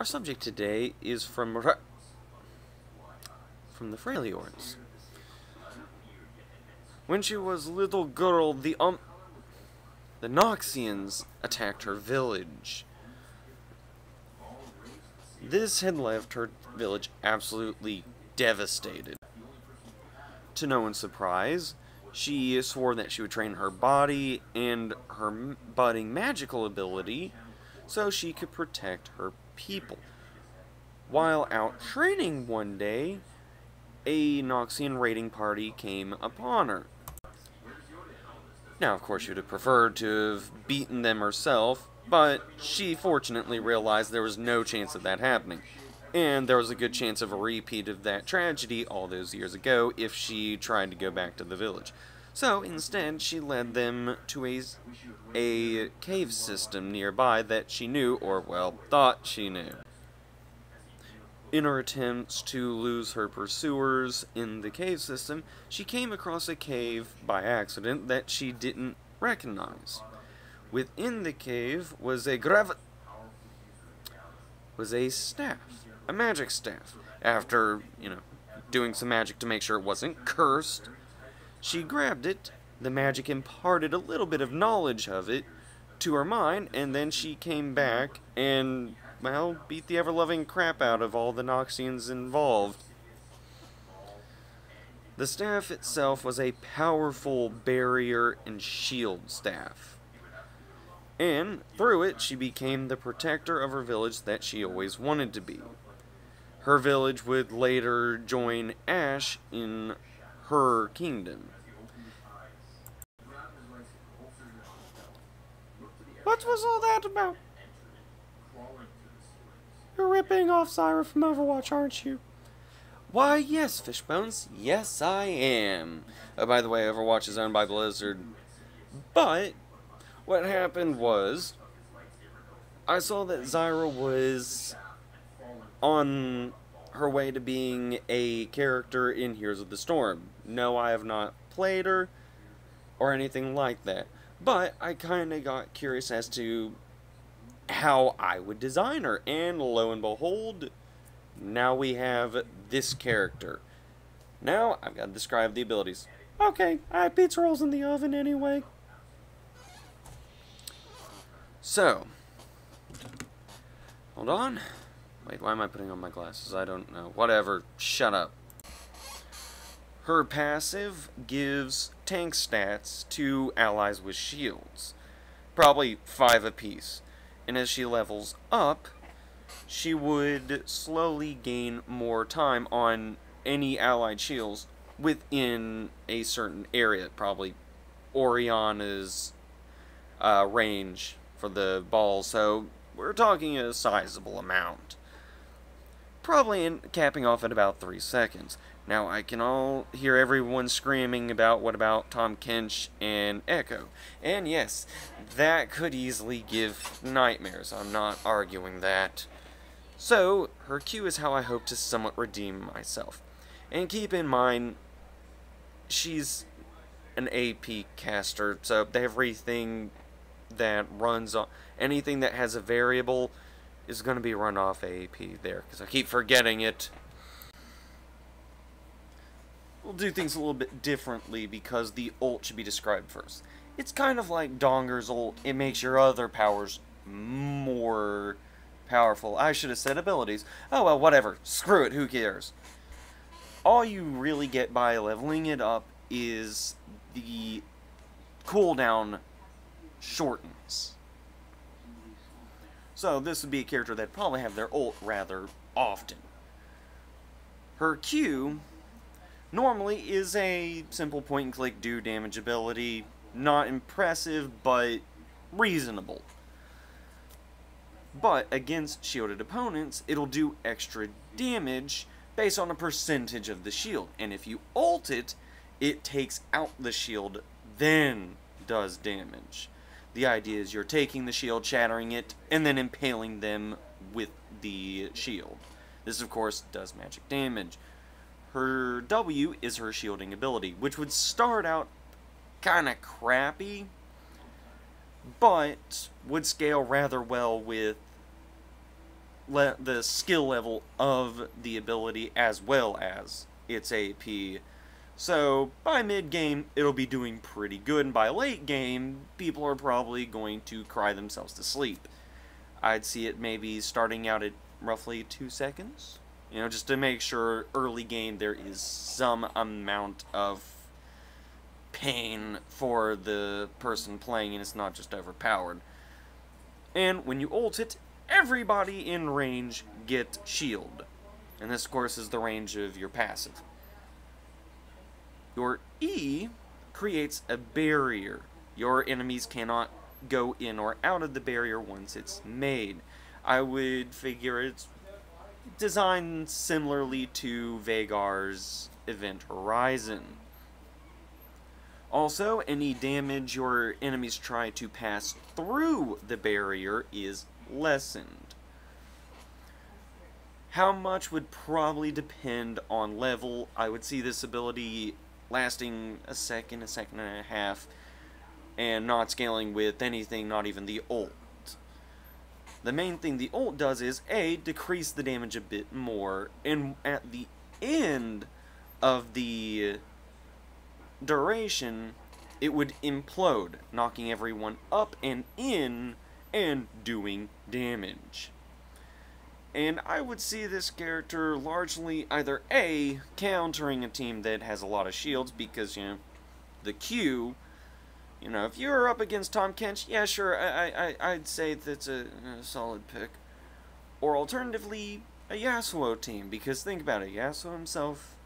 Our subject today is from the Freljords. When she was a little girl, the Noxians attacked her village. This had left her village absolutely devastated. To no one's surprise, she swore that she would train her body and her budding magical ability so she could protect her people. While out training one day, a Noxian raiding party came upon her. Now, of course, she would have preferred to have beaten them herself, but she fortunately realized there was no chance of that happening. And there was a good chance of a repeat of that tragedy all those years ago if she tried to go back to the village. So, instead, she led them to a cave system nearby that she knew, or, well, thought she knew. In her attempts to lose her pursuers in the cave system, she came across a cave by accident that she didn't recognize. Within the cave was a staff, a magic staff. After, doing some magic to make sure it wasn't cursed, she grabbed it, the magic imparted a little bit of knowledge of it to her mind, and then she came back and, well, beat the ever-loving crap out of all the Noxians involved. The staff itself was a powerful barrier and shield staff. And through it, she became the protector of her village that she always wanted to be. Her village would later join Ash in her kingdom. What was all that about? You're ripping off Zyra from Overwatch, aren't you? Why, yes, Fishbones. Yes, I am. By the way, Overwatch is owned by Blizzard. But what happened was, I saw that Zyra was on her way to being a character in Heroes of the Storm. No, I have not played her or anything like that. But I kind of got curious as to how I would design her. And lo and behold, now we have this character. Now, I've got to describe the abilities. Okay, I have pizza rolls in the oven anyway. So, hold on. Wait, why am I putting on my glasses? I don't know. Whatever. Shut up. Her passive gives tank stats to allies with shields. Probably 5 apiece. And as she levels up, she would slowly gain more time on any allied shields within a certain area. Probably Oriana's range for the ball, so we're talking a sizable amount. Probably capping off at about 3 seconds. Now, I can all hear everyone screaming about what about Tom Kench and Echo. And yes, that could easily give nightmares. I'm not arguing that. So, her Q is how I hope to somewhat redeem myself. And keep in mind, she's an AP caster, so everything that runs on, anything that has a variable is going to be run off AP there, because I keep forgetting it. We'll do things a little bit differently because the ult should be described first. It's kind of like Donger's ult. It makes your other powers more powerful. I should have said abilities. Oh well, whatever. Screw it, who cares? All you really get by leveling it up is the cooldown shortens. So this would be a character that probably have their ult rather often. Her Q normally is a simple point and click do damage ability. Not impressive, but reasonable. But against shielded opponents, it'll do extra damage based on a percentage of the shield. And if you ult it, it takes out the shield, then does damage. The idea is you're taking the shield, shattering it, and then impaling them with the shield. This, of course, does magic damage. Her W is her shielding ability, which would start out kind of crappy, but would scale rather well with the skill level of the ability as well as its AP. So by mid-game, it'll be doing pretty good, and by late game, people are probably going to cry themselves to sleep. I'd see it maybe starting out at roughly 2 seconds, you know, just to make sure early game there is some amount of pain for the person playing and it's not just overpowered. And when you ult it, everybody in range get shield. And this, of course, is the range of your passive. Your E creates a barrier. Your enemies cannot go in or out of the barrier once it's made. I would figure it's designed similarly to Veigar's Event Horizon. Also, any damage your enemies try to pass through the barrier is lessened. How much would probably depend on level. I would see this ability lasting a second and a half, and not scaling with anything, not even the ult. The main thing the ult does is, A, decrease the damage a bit more, and at the end of the duration, it would implode, knocking everyone up and in, and doing damage. And I would see this character largely either A, countering a team that has a lot of shields, because, you know, the Q, you know, if you're up against Tom Kench, yeah, sure, I'd say that's a solid pick. Or alternatively, a Yasuo team, because think about it, Yasuo himself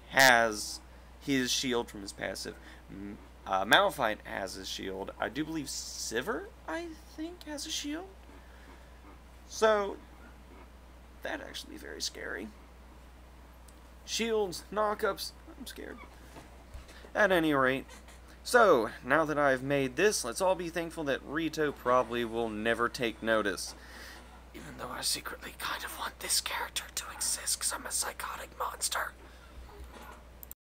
has his shield from his passive. Malphite has his shield. I do believe Sivir, I think, has a shield. So that'd actually be very scary. Shields, knockups, I'm scared. At any rate, so now that I've made this, let's all be thankful that Rito probably will never take notice. Even though I secretly kind of want this character to exist because I'm a psychotic monster.